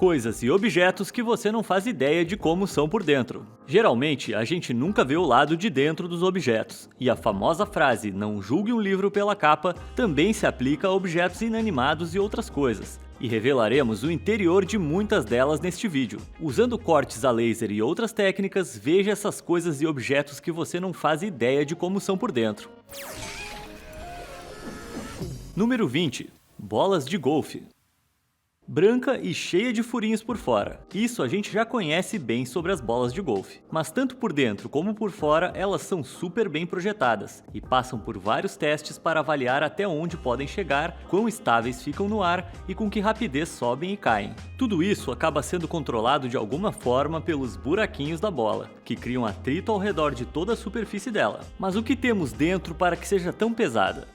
Coisas e objetos que você não faz ideia de como são por dentro. Geralmente, a gente nunca vê o lado de dentro dos objetos, e a famosa frase "não julgue um livro pela capa" também se aplica a objetos inanimados e outras coisas. E revelaremos o interior de muitas delas neste vídeo. Usando cortes a laser e outras técnicas, veja essas coisas e objetos que você não faz ideia de como são por dentro. Número 20. Bolas de golfe. Branca e cheia de furinhos por fora. Isso a gente já conhece bem sobre as bolas de golfe. Mas tanto por dentro como por fora, elas são super bem projetadas e passam por vários testes para avaliar até onde podem chegar, quão estáveis ficam no ar e com que rapidez sobem e caem. Tudo isso acaba sendo controlado de alguma forma pelos buraquinhos da bola, que criam atrito ao redor de toda a superfície dela. Mas o que temos dentro para que seja tão pesada?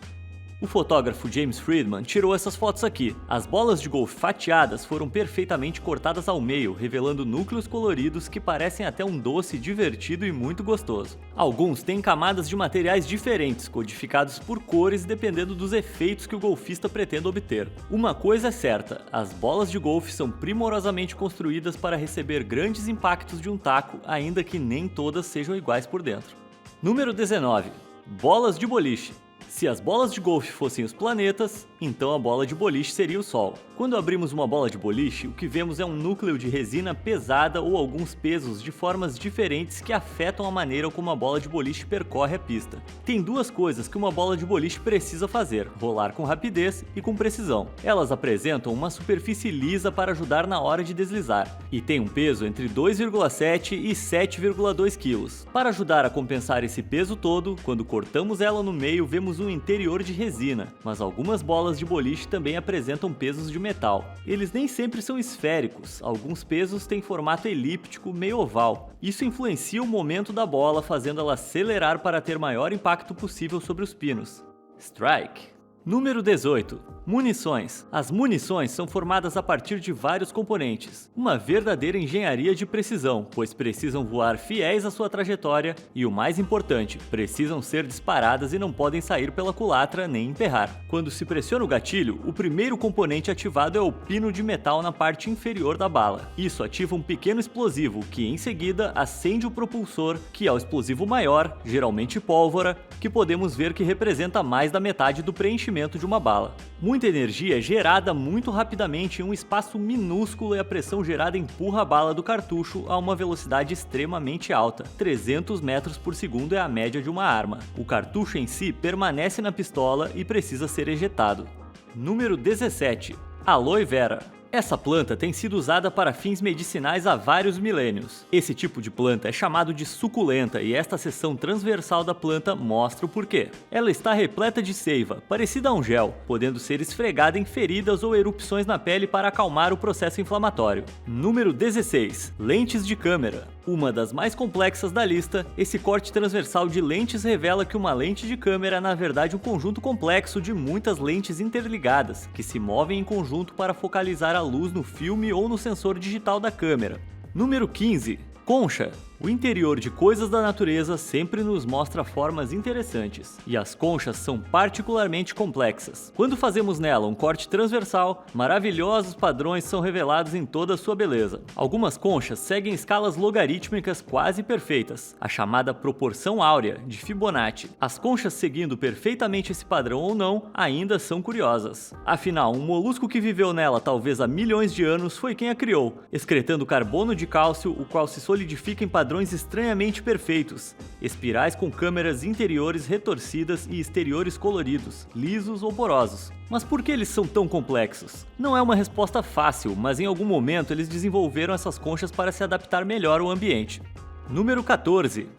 O fotógrafo James Friedman tirou essas fotos aqui. As bolas de golfe fatiadas foram perfeitamente cortadas ao meio, revelando núcleos coloridos que parecem até um doce divertido e muito gostoso. Alguns têm camadas de materiais diferentes, codificados por cores dependendo dos efeitos que o golfista pretende obter. Uma coisa é certa, as bolas de golfe são primorosamente construídas para receber grandes impactos de um taco, ainda que nem todas sejam iguais por dentro. Número 19. Bolas de boliche. Se as bolas de golfe fossem os planetas, então a bola de boliche seria o Sol. Quando abrimos uma bola de boliche, o que vemos é um núcleo de resina pesada ou alguns pesos de formas diferentes que afetam a maneira como a bola de boliche percorre a pista. Tem duas coisas que uma bola de boliche precisa fazer: rolar com rapidez e com precisão. Elas apresentam uma superfície lisa para ajudar na hora de deslizar, e tem um peso entre 2,7 e 7,2 kg. Para ajudar a compensar esse peso todo, quando cortamos ela no meio, vemos um interior de resina, mas algumas bolas de boliche também apresentam pesos de metal. Eles nem sempre são esféricos, alguns pesos têm formato elíptico, meio oval. Isso influencia o momento da bola, fazendo ela acelerar para ter maior impacto possível sobre os pinos. Strike. Número 18. Munições. As munições são formadas a partir de vários componentes. Uma verdadeira engenharia de precisão, pois precisam voar fiéis à sua trajetória e, o mais importante, precisam ser disparadas e não podem sair pela culatra nem emperrar. Quando se pressiona o gatilho, o primeiro componente ativado é o pino de metal na parte inferior da bala. Isso ativa um pequeno explosivo que, em seguida, acende o propulsor, que é o explosivo maior, geralmente pólvora, que podemos ver que representa mais da metade do preenchimento de uma bala. Muita energia é gerada muito rapidamente em um espaço minúsculo e a pressão gerada empurra a bala do cartucho a uma velocidade extremamente alta. 300 metros por segundo é a média de uma arma. O cartucho em si permanece na pistola e precisa ser ejetado. Número 17. Aloe Vera. Essa planta tem sido usada para fins medicinais há vários milênios. Esse tipo de planta é chamado de suculenta e esta seção transversal da planta mostra o porquê. Ela está repleta de seiva, parecida a um gel, podendo ser esfregada em feridas ou erupções na pele para acalmar o processo inflamatório. Número 16. Lentes de câmera. Uma das mais complexas da lista, esse corte transversal de lentes revela que uma lente de câmera é na verdade um conjunto complexo de muitas lentes interligadas, que se movem em conjunto para focalizar a luz no filme ou no sensor digital da câmera. Número 15. Concha. O interior de coisas da natureza sempre nos mostra formas interessantes, e as conchas são particularmente complexas. Quando fazemos nela um corte transversal, maravilhosos padrões são revelados em toda a sua beleza. Algumas conchas seguem escalas logarítmicas quase perfeitas, a chamada proporção áurea de Fibonacci. As conchas seguindo perfeitamente esse padrão ou não, ainda são curiosas. Afinal, um molusco que viveu nela talvez há milhões de anos foi quem a criou, excretando carbono de cálcio, o qual se solidifica em padrões estranhamente perfeitos, espirais com câmeras interiores retorcidas e exteriores coloridos, lisos ou porosos. Mas por que eles são tão complexos? Não é uma resposta fácil, mas em algum momento eles desenvolveram essas conchas para se adaptar melhor ao ambiente. Número 14.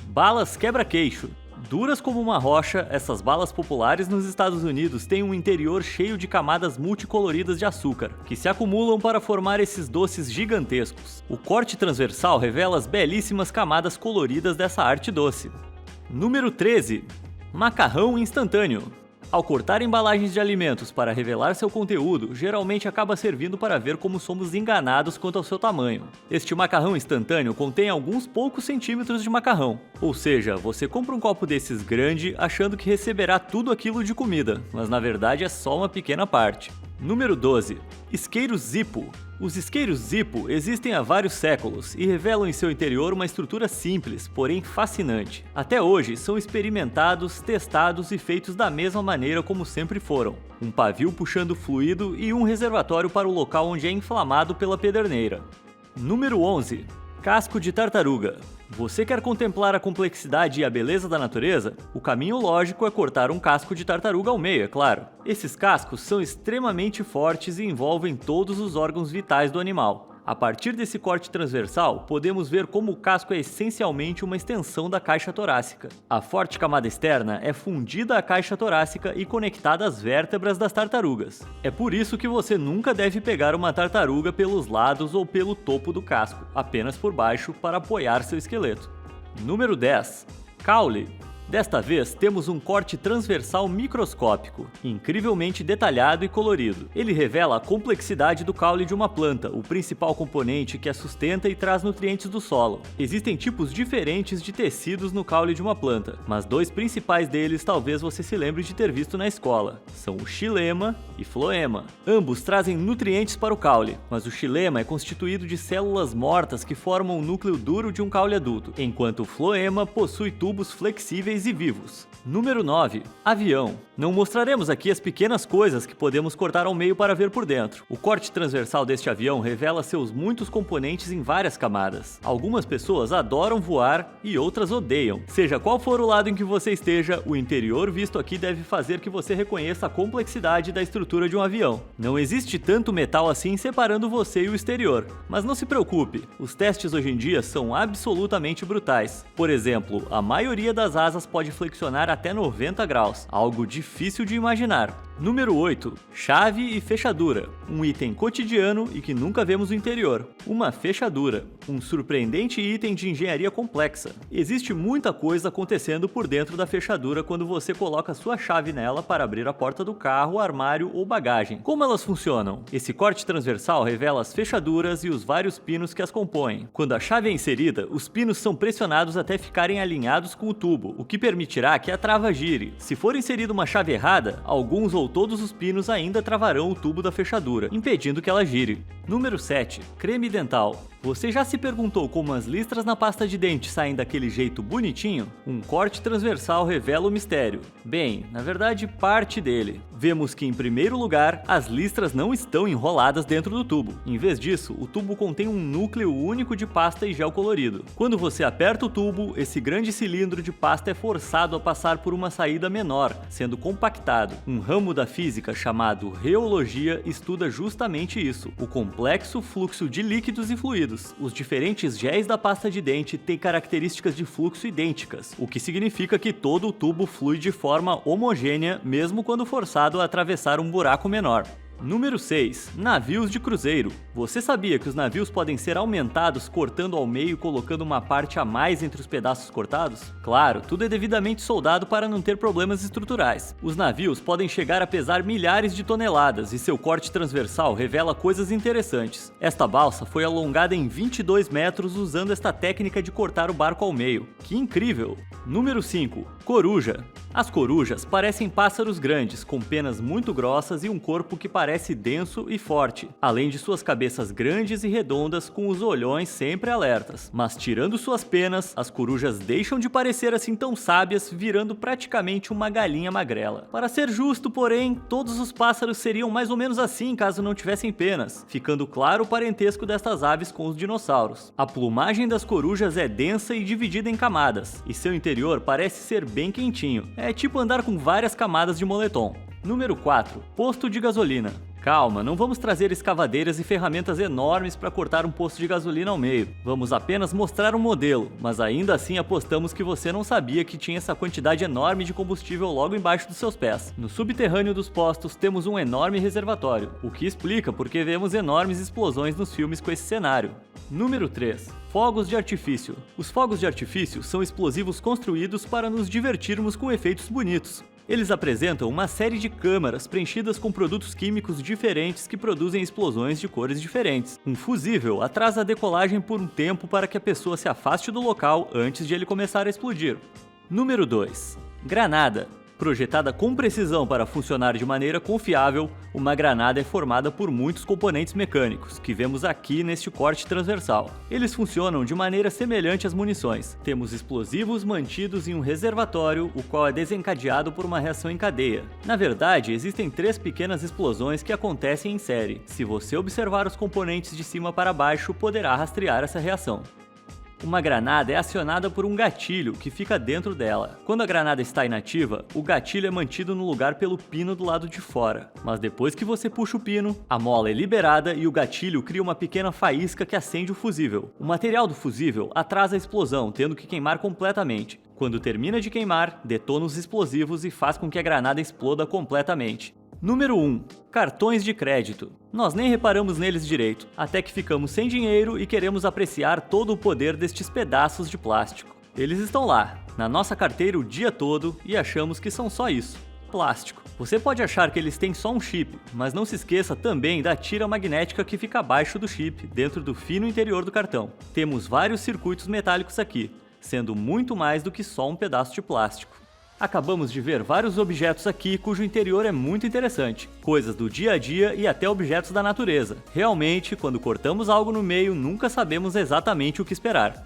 Balas quebra-queixo. Duras como uma rocha, essas balas populares nos Estados Unidos têm um interior cheio de camadas multicoloridas de açúcar, que se acumulam para formar esses doces gigantescos. O corte transversal revela as belíssimas camadas coloridas dessa arte doce. Número 13. Macarrão instantâneo. Ao cortar embalagens de alimentos para revelar seu conteúdo, geralmente acaba servindo para ver como somos enganados quanto ao seu tamanho. Este macarrão instantâneo contém alguns poucos centímetros de macarrão, ou seja, você compra um copo desses grande achando que receberá tudo aquilo de comida, mas na verdade é só uma pequena parte. Número 12. Isqueiro Zippo. Os isqueiros Zippo existem há vários séculos e revelam em seu interior uma estrutura simples, porém fascinante. Até hoje, são experimentados, testados e feitos da mesma maneira como sempre foram. Um pavio puxando fluido e um reservatório para o local onde é inflamado pela pederneira. Número 11. Casco de tartaruga. Você quer contemplar a complexidade e a beleza da natureza? O caminho lógico é cortar um casco de tartaruga ao meio, é claro. Esses cascos são extremamente fortes e envolvem todos os órgãos vitais do animal. A partir desse corte transversal, podemos ver como o casco é essencialmente uma extensão da caixa torácica. A forte camada externa é fundida à caixa torácica e conectada às vértebras das tartarugas. É por isso que você nunca deve pegar uma tartaruga pelos lados ou pelo topo do casco, apenas por baixo para apoiar seu esqueleto. Número 10. Caule. Desta vez, temos um corte transversal microscópico, incrivelmente detalhado e colorido. Ele revela a complexidade do caule de uma planta, o principal componente que a sustenta e traz nutrientes do solo. Existem tipos diferentes de tecidos no caule de uma planta, mas dois principais deles talvez você se lembre de ter visto na escola. São o xilema e floema. Ambos trazem nutrientes para o caule, mas o xilema é constituído de células mortas que formam o núcleo duro de um caule adulto, enquanto o floema possui tubos flexíveis e vivos. Número 9. Avião. Não mostraremos aqui as pequenas coisas que podemos cortar ao meio para ver por dentro. O corte transversal deste avião revela seus muitos componentes em várias camadas. Algumas pessoas adoram voar e outras odeiam. Seja qual for o lado em que você esteja, o interior visto aqui deve fazer que você reconheça a complexidade da estrutura de um avião. Não existe tanto metal assim separando você e o exterior. Mas não se preocupe, os testes hoje em dia são absolutamente brutais. Por exemplo, a maioria das asas pode flexionar até 90 graus, algo difícil de imaginar. Número 8. Chave e fechadura. Um item cotidiano e que nunca vemos no interior. Uma fechadura. Um surpreendente item de engenharia complexa. Existe muita coisa acontecendo por dentro da fechadura quando você coloca sua chave nela para abrir a porta do carro, armário ou bagagem. Como elas funcionam? Esse corte transversal revela as fechaduras e os vários pinos que as compõem. Quando a chave é inserida, os pinos são pressionados até ficarem alinhados com o tubo, o que permitirá que a trava gire. Se for inserida uma chave errada, alguns ou todos os pinos ainda travarão o tubo da fechadura, impedindo que ela gire. Número 7. Creme dental. Você já se perguntou como as listras na pasta de dente saem daquele jeito bonitinho? Um corte transversal revela o mistério. Bem, na verdade, parte dele. Vemos que, em primeiro lugar, as listras não estão enroladas dentro do tubo. Em vez disso, o tubo contém um núcleo único de pasta e gel colorido. Quando você aperta o tubo, esse grande cilindro de pasta é forçado a passar por uma saída menor, sendo compactado. Um ramo da física chamado reologia estuda justamente isso, o complexo fluxo de líquidos e fluidos. Os diferentes géis da pasta de dente têm características de fluxo idênticas, o que significa que todo o tubo flui de forma homogênea, mesmo quando forçado a atravessar um buraco menor. Número 6. Navios de cruzeiro. Você sabia que os navios podem ser aumentados cortando ao meio e colocando uma parte a mais entre os pedaços cortados? Claro, tudo é devidamente soldado para não ter problemas estruturais. Os navios podem chegar a pesar milhares de toneladas e seu corte transversal revela coisas interessantes. Esta balsa foi alongada em 22 metros usando esta técnica de cortar o barco ao meio. Que incrível! Número 5. Coruja. As corujas parecem pássaros grandes, com penas muito grossas e um corpo que parece denso e forte, além de suas cabeças grandes e redondas com os olhões sempre alertas. Mas tirando suas penas, as corujas deixam de parecer assim tão sábias, virando praticamente uma galinha magrela. Para ser justo, porém, todos os pássaros seriam mais ou menos assim caso não tivessem penas, ficando claro o parentesco destas aves com os dinossauros. A plumagem das corujas é densa e dividida em camadas, e seu interior parece ser bem quentinho. É tipo andar com várias camadas de moletom. Número 4. Posto de gasolina. Calma, não vamos trazer escavadeiras e ferramentas enormes para cortar um posto de gasolina ao meio. Vamos apenas mostrar um modelo, mas ainda assim apostamos que você não sabia que tinha essa quantidade enorme de combustível logo embaixo dos seus pés. No subterrâneo dos postos temos um enorme reservatório, o que explica porque vemos enormes explosões nos filmes com esse cenário. Número 3. Fogos de artifício. Os fogos de artifício são explosivos construídos para nos divertirmos com efeitos bonitos. Eles apresentam uma série de câmaras preenchidas com produtos químicos diferentes que produzem explosões de cores diferentes. Um fusível atrasa a decolagem por um tempo para que a pessoa se afaste do local antes de ele começar a explodir. Número 2. Granada. Projetada com precisão para funcionar de maneira confiável, uma granada é formada por muitos componentes mecânicos, que vemos aqui neste corte transversal. Eles funcionam de maneira semelhante às munições. Temos explosivos mantidos em um reservatório, o qual é desencadeado por uma reação em cadeia. Na verdade, existem 3 pequenas explosões que acontecem em série. Se você observar os componentes de cima para baixo, poderá rastrear essa reação. Uma granada é acionada por um gatilho que fica dentro dela. Quando a granada está inativa, o gatilho é mantido no lugar pelo pino do lado de fora. Mas depois que você puxa o pino, a mola é liberada e o gatilho cria uma pequena faísca que acende o fusível. O material do fusível atrasa a explosão, tendo que queimar completamente. Quando termina de queimar, detona os explosivos e faz com que a granada exploda completamente. Número 1. Cartões de crédito. Nós nem reparamos neles direito, até que ficamos sem dinheiro e queremos apreciar todo o poder destes pedaços de plástico. Eles estão lá, na nossa carteira o dia todo e achamos que são só isso. Plástico. Você pode achar que eles têm só um chip, mas não se esqueça também da tira magnética que fica abaixo do chip, dentro do fino interior do cartão. Temos vários circuitos metálicos aqui, sendo muito mais do que só um pedaço de plástico. Acabamos de ver vários objetos aqui cujo interior é muito interessante, coisas do dia a dia e até objetos da natureza. Realmente, quando cortamos algo no meio, nunca sabemos exatamente o que esperar.